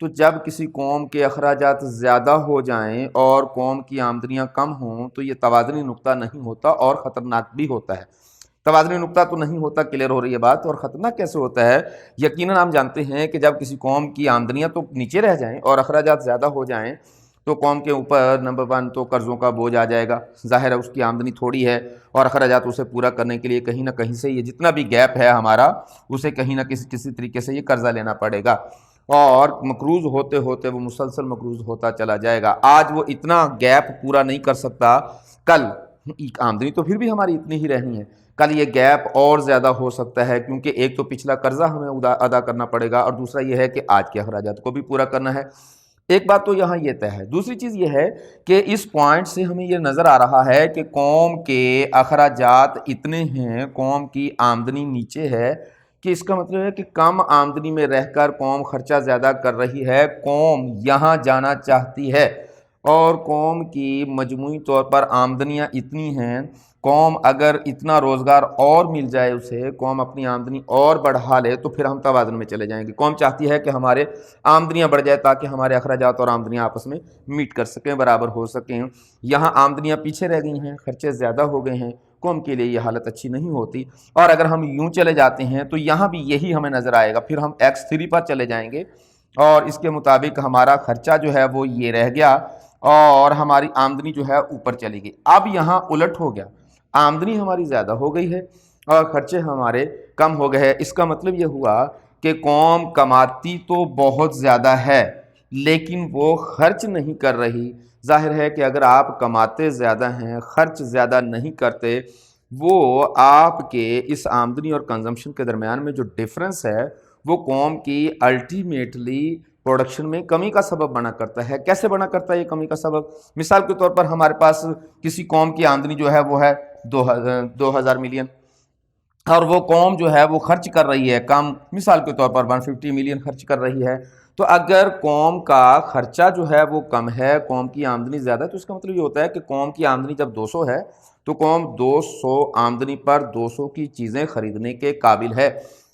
تو جب کسی قوم کے اخراجات زیادہ ہو جائیں اور قوم کی آمدنیاں کم ہوں تو یہ توازنی نقطہ نہیں ہوتا اور خطرناک بھی ہوتا ہے۔ توازنی نقطہ تو نہیں ہوتا، کلیئر ہو رہی ہے بات، اور خطرناک کیسے ہوتا ہے؟ یقیناً ہم جانتے ہیں کہ جب کسی قوم کی آمدنیاں تو نیچے رہ جائیں اور اخراجات زیادہ ہو جائیں تو قوم کے اوپر نمبر 1 تو قرضوں کا بوجھ آ جائے گا۔ ظاہر ہے اس کی آمدنی تھوڑی ہے اور اخراجات اسے پورا کرنے کے لیے کہیں نہ کہیں سے یہ جتنا بھی گیپ ہے ہمارا، اسے کہیں نہ کسی طریقے سے یہ قرضہ لینا پڑے گا، اور مقروض ہوتے ہوتے وہ مسلسل مقروض ہوتا چلا جائے گا۔ آج وہ اتنا گیپ پورا نہیں کر سکتا، کل آمدنی تو پھر بھی ہماری اتنی ہی رہنی ہے، کل یہ گیپ اور زیادہ ہو سکتا ہے، کیونکہ ایک تو پچھلا قرضہ ہمیں ادا کرنا پڑے گا اور دوسرا یہ ہے کہ آج کے اخراجات کو بھی پورا کرنا ہے۔ ایک بات تو یہاں یہ طے ہے۔ دوسری چیز یہ ہے کہ اس پوائنٹ سے ہمیں یہ نظر آ رہا ہے کہ قوم کے اخراجات اتنے ہیں، قوم کی آمدنی نیچے ہے، کہ اس کا مطلب ہے کہ کم آمدنی میں رہ کر قوم خرچہ زیادہ کر رہی ہے، قوم یہاں جانا چاہتی ہے، اور قوم کی مجموعی طور پر آمدنیاں اتنی ہیں، قوم اگر اتنا روزگار اور مل جائے اسے، قوم اپنی آمدنی اور بڑھا لے تو پھر ہم توازن میں چلے جائیں گے۔ قوم چاہتی ہے کہ ہمارے آمدنیاں بڑھ جائے تاکہ ہمارے اخراجات اور آمدنیاں آپس میں میٹ کر سکیں، برابر ہو سکیں۔ یہاں آمدنیاں پیچھے رہ گئی ہیں، خرچے زیادہ ہو گئے ہیں، قوم کے لیے یہ حالت اچھی نہیں ہوتی، اور اگر ہم یوں چلے جاتے ہیں تو یہاں بھی یہی ہمیں نظر آئے گا۔ پھر ہم X3 پر چلے جائیں گے اور اس کے مطابق ہمارا خرچہ جو ہے وہ یہ رہ گیا اور ہماری آمدنی جو ہے اوپر چلی گئی۔ اب یہاں الٹ ہو گیا، آمدنی ہماری زیادہ ہو گئی ہے اور خرچے ہمارے کم ہو گئے ہیں۔ اس کا مطلب یہ ہوا کہ قوم کماتی تو بہت زیادہ ہے لیکن وہ خرچ نہیں کر رہی۔ ظاہر ہے کہ اگر آپ کماتے زیادہ ہیں، خرچ زیادہ نہیں کرتے، وہ آپ کے اس آمدنی اور کنزمپشن کے درمیان میں جو ڈیفرنس ہے وہ قوم کی الٹیمیٹلی پروڈکشن میں کمی کا سبب بنا کرتا ہے۔ کیسے بنا کرتا ہے یہ کمی کا سبب؟ مثال کے طور پر ہمارے پاس کسی قوم کی آمدنی جو ہے وہ ہے 2000 ملین، اور وہ قوم جو ہے وہ خرچ کر رہی ہے کم، مثال کے طور پر 150 ملین خرچ کر رہی ہے، تو اگر قوم کا خرچہ جو ہے وہ کم ہے، قوم کی آمدنی زیادہ ہے، تو اس کا مطلب یہ ہوتا ہے کہ قوم کی آمدنی جب 200 ہے تو قوم 200 آمدنی پر 200 کی چیزیں خریدنے کے قابل ہے،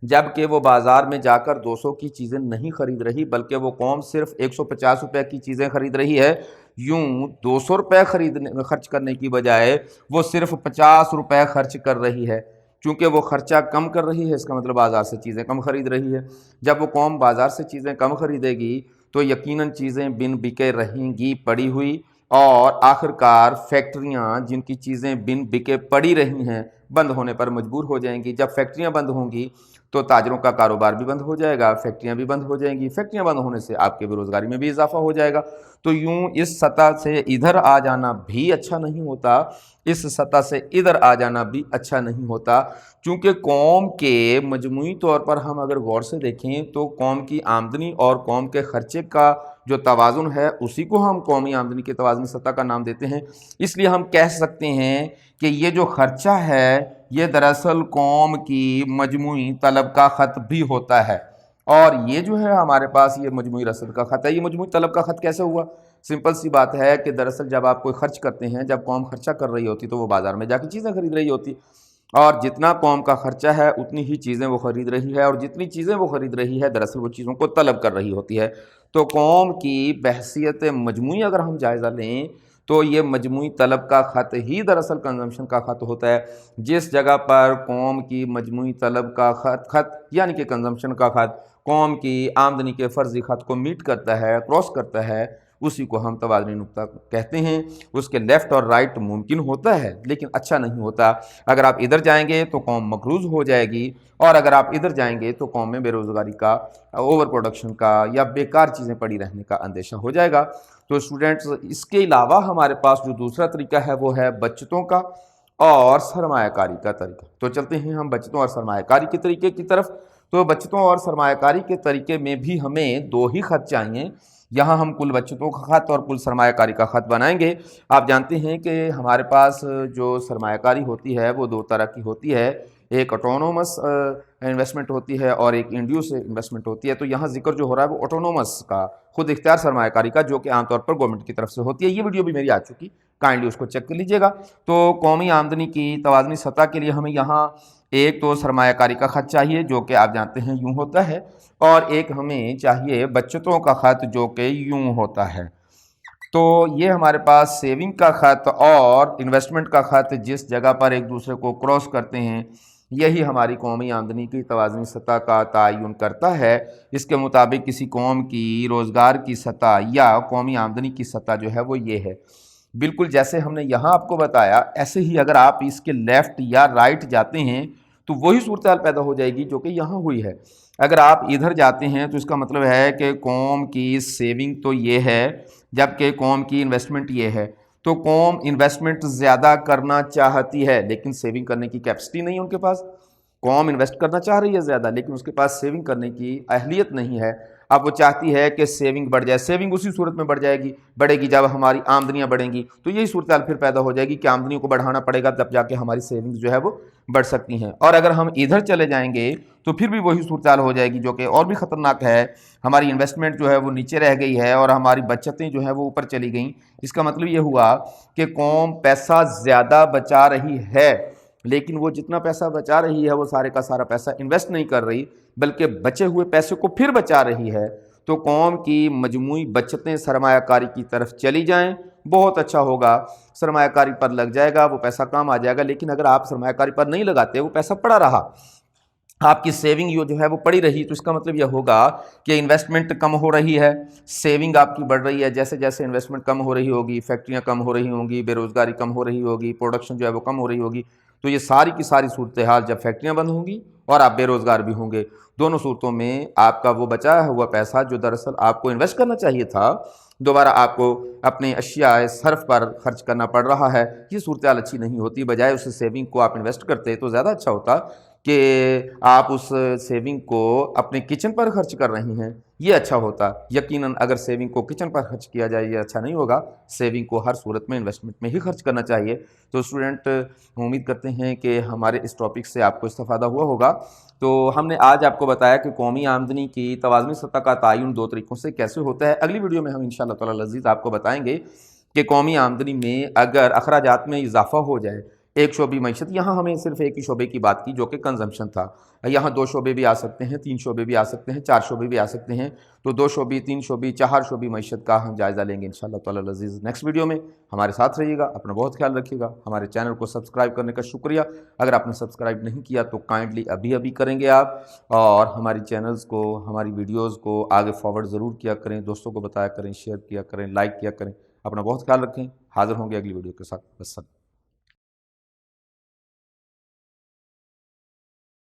جبکہ وہ بازار میں جا کر 200 کی چیزیں نہیں خرید رہی بلکہ وہ قوم صرف 150 روپے کی چیزیں خرید رہی ہے۔ یوں 200 روپے خرچ کرنے کی بجائے وہ صرف 50 روپے خرچ کر رہی ہے، چونکہ وہ خرچہ کم کر رہی ہے، اس کا مطلب بازار سے چیزیں کم خرید رہی ہے۔ جب وہ قوم بازار سے چیزیں کم خریدے گی تو یقیناً چیزیں بن بکے رہیں گی پڑی ہوئی، اور آخرکار فیکٹریاں جن کی چیزیں بن بکے پڑی رہی ہیں بند ہونے پر مجبور ہو جائیں گی۔ جب فیکٹریاں بند ہوں گی تو تاجروں کا کاروبار بھی بند ہو جائے گا، فیکٹریاں بھی بند ہو جائیں گی، فیکٹریاں بند ہونے سے آپ کے بے روزگاری میں بھی اضافہ ہو جائے گا۔ تو یوں اس سطح سے ادھر آ جانا بھی اچھا نہیں ہوتا، اس سطح سے ادھر آ جانا بھی اچھا نہیں ہوتا، چونکہ قوم کے مجموعی طور پر ہم اگر غور سے دیکھیں تو قوم کی آمدنی اور قوم کے خرچے کا جو توازن ہے اسی کو ہم قومی آمدنی کے توازنی سطح کا نام دیتے ہیں۔ اس لیے ہم کہہ سکتے ہیں کہ یہ جو خرچہ ہے یہ دراصل قوم کی مجموعی طلب کا خط بھی ہوتا ہے، اور یہ جو ہے ہمارے پاس یہ مجموعی رصد کا خط ہے۔ یہ مجموعی طلب کا خط کیسے ہوا؟ سمپل سی بات ہے کہ دراصل جب آپ کوئی خرچ کرتے ہیں، جب قوم خرچہ کر رہی ہوتی تو وہ بازار میں جا کے چیزیں خرید رہی ہوتی، اور جتنا قوم کا خرچہ ہے اتنی ہی چیزیں وہ خرید رہی ہے، اور جتنی چیزیں وہ خرید رہی ہے دراصل وہ چیزوں کو طلب کر رہی ہوتی ہے۔ تو قوم کی بحثیت مجموعی اگر ہم جائزہ لیں تو یہ مجموعی طلب کا خط ہی دراصل کنزمپشن کا خط ہوتا ہے۔ جس جگہ پر قوم کی مجموعی طلب کا خط یعنی کہ کنزمپشن کا خط قوم کی آمدنی کے فرضی خط کو میٹ کرتا ہے، کراس کرتا ہے، اسی کو ہم توازنی نقطہ کہتے ہیں۔ اس کے لیفٹ اور رائٹ ممکن ہوتا ہے لیکن اچھا نہیں ہوتا۔ اگر آپ ادھر جائیں گے تو قوم مقروض ہو جائے گی، اور اگر آپ ادھر جائیں گے تو قوم میں بے روزگاری کا، اوور پروڈکشن کا یا بیکار چیزیں پڑی رہنے کا اندیشہ ہو جائے گا۔ تو اسٹوڈنٹس اس کے علاوہ ہمارے پاس جو دوسرا طریقہ ہے وہ ہے بچتوں کا اور سرمایہ کاری کا طریقہ۔ تو چلتے ہیں ہم بچتوں اور سرمایہ کاری کے طریقے کی طرف۔ تو بچتوں اور سرمایہ کاری کے طریقے میں بھی ہمیں دو ہی خط چاہیے۔ یہاں ہم کل بچتوں کا خط اور کل سرمایہ کاری کا خط بنائیں گے۔ آپ جانتے ہیں کہ ہمارے پاس جو سرمایہ کاری ہوتی ہے وہ دو طرح کی ہوتی ہے، ایک آٹونومس انویسٹمنٹ ہوتی ہے اور ایک انڈیوس انویسٹمنٹ ہوتی ہے۔ تو یہاں ذکر جو ہو رہا ہے وہ آٹونومس کا، خود اختیار سرمایہ کاری کا، جو کہ عام طور پر گورنمنٹ کی طرف سے ہوتی ہے۔ یہ ویڈیو بھی میری آ چکی، کائنڈلی اس کو چیک کر لیجئے گا۔ تو قومی آمدنی کی توازنی سطح کے لیے ہمیں یہاں ایک تو سرمایہ کاری کا خط چاہیے جو کہ آپ جانتے ہیں یوں ہوتا ہے، اور ایک ہمیں چاہیے بچتوں کا خط جو کہ یوں ہوتا ہے۔ تو یہ ہمارے پاس سیونگ کا خط اور انویسٹمنٹ کا خط جس جگہ پر ایک دوسرے کو کراس کرتے ہیں، یہی ہماری قومی آمدنی کی توازنی سطح کا تعین کرتا ہے۔ اس کے مطابق کسی قوم کی روزگار کی سطح یا قومی آمدنی کی سطح جو ہے وہ یہ ہے۔ بالکل جیسے ہم نے یہاں آپ کو بتایا، ایسے ہی اگر آپ اس کے لیفٹ یا رائٹ جاتے ہیں تو وہی صورتحال پیدا ہو جائے گی جو کہ یہاں ہوئی ہے۔ اگر آپ ادھر جاتے ہیں تو اس کا مطلب ہے کہ قوم کی سیونگ تو یہ ہے جبکہ قوم کی انویسٹمنٹ یہ ہے۔ تو قوم انویسٹمنٹ زیادہ کرنا چاہتی ہے لیکن سیونگ کرنے کی کیپسٹی نہیں ہے ان کے پاس۔ قوم انویسٹ کرنا چاہ رہی ہے زیادہ لیکن اس کے پاس سیونگ کرنے کی اہلیت نہیں ہے۔ اب وہ چاہتی ہے کہ سیونگ بڑھ جائے، سیونگ اسی صورت میں بڑھے گی جب ہماری آمدنیاں بڑھیں گی، تو یہی صورتحال پھر پیدا ہو جائے گی کہ آمدنیوں کو بڑھانا پڑے گا تب جا کے ہماری سیونگ جو ہے وہ بڑھ سکتی ہیں۔ اور اگر ہم ادھر چلے جائیں گے تو پھر بھی وہی صورتحال ہو جائے گی جو کہ اور بھی خطرناک ہے۔ ہماری انویسٹمنٹ جو ہے وہ نیچے رہ گئی ہے اور ہماری بچتیں جو ہیں وہ اوپر چلی گئیں۔ اس کا مطلب یہ ہوا کہ قوم پیسہ زیادہ بچا رہی ہے لیکن وہ جتنا پیسہ بچا رہی ہے وہ سارے کا سارا پیسہ انویسٹ نہیں کر رہی بلکہ بچے ہوئے پیسے کو پھر بچا رہی ہے۔ تو قوم کی مجموعی بچتیں سرمایہ کاری کی طرف چلی جائیں، بہت اچھا ہوگا، سرمایہ کاری پر لگ جائے گا، وہ پیسہ کام آ جائے گا۔ لیکن اگر آپ سرمایہ کاری پر نہیں لگاتے، وہ پیسہ پڑا رہا، آپ کی سیونگ جو ہے وہ پڑی رہی، تو اس کا مطلب یہ ہوگا کہ انویسٹمنٹ کم ہو رہی ہے، سیونگ آپ کی بڑھ رہی ہے۔ جیسے جیسے انویسٹمنٹ کم ہو رہی ہوگی، فیکٹریاں کم ہو رہی ہوں گی، بے روزگاری کم ہو رہی ہوگی، پروڈکشن جو ہے وہ کم ہو رہی ہوگی، تو یہ ساری کی ساری صورتحال جب فیکٹریاں بند ہوں گی اور آپ بے روزگار بھی ہوں گے، دونوں صورتوں میں آپ کا وہ بچایا ہوا پیسہ جو دراصل آپ کو انویسٹ کرنا چاہیے تھا، دوبارہ آپ کو اپنے اشیاء صرف پر خرچ کرنا پڑ رہا ہے۔ یہ صورتحال اچھی نہیں ہوتی، بجائے اس سیونگ کو آپ انویسٹ کرتے تو زیادہ اچھا ہوتا کہ آپ اس سیونگ کو اپنے کچن پر خرچ کر رہی ہیں، یہ اچھا ہوتا۔ یقیناً اگر سیونگ کو کچن پر خرچ کیا جائے یہ اچھا نہیں ہوگا، سیونگ کو ہر صورت میں انویسٹمنٹ میں ہی خرچ کرنا چاہیے۔ تو اسٹوڈنٹ امید کرتے ہیں کہ ہمارے اس ٹاپک سے آپ کو استفادہ ہوا ہوگا۔ تو ہم نے آج آپ کو بتایا کہ قومی آمدنی کی توازنی سطح کا تعین دو طریقوں سے کیسے ہوتا ہے۔ اگلی ویڈیو میں ہم انشاءاللہ تعالی العزیز آپ کو بتائیں گے کہ قومی آمدنی میں اگر اخراجات میں اضافہ ہو جائے، ایک شعبی معیشت، یہاں ہمیں صرف ایک ہی شعبے کی بات کی جو کہ کنزمپشن تھا، یہاں دو شعبے بھی آ سکتے ہیں، تین شعبے بھی آ سکتے ہیں، چار شعبے بھی آ سکتے ہیں، تو دو شعبی، تین شعبی، چار شعبی معیشت کا ہم جائزہ لیں گے انشاءاللہ تعالی العزیز نیکسٹ ویڈیو میں۔ ہمارے ساتھ رہیے گا، اپنا بہت خیال رکھیے گا، ہمارے چینل کو سبسکرائب کرنے کا شکریہ۔ اگر آپ نے سبسکرائب نہیں کیا تو کائنڈلی ابھی کریں گے آپ، اور ہماری چینلز کو، ہماری ویڈیوز کو آگے فارورڈ ضرور کیا کریں، دوستوں کو بتایا کریں، شیئر کیا کریں، لائک کیا کریں۔ اپنا بہت خیال رکھیں، حاضر ہوں گے اگلی ویڈیو کے ساتھ۔ السلام۔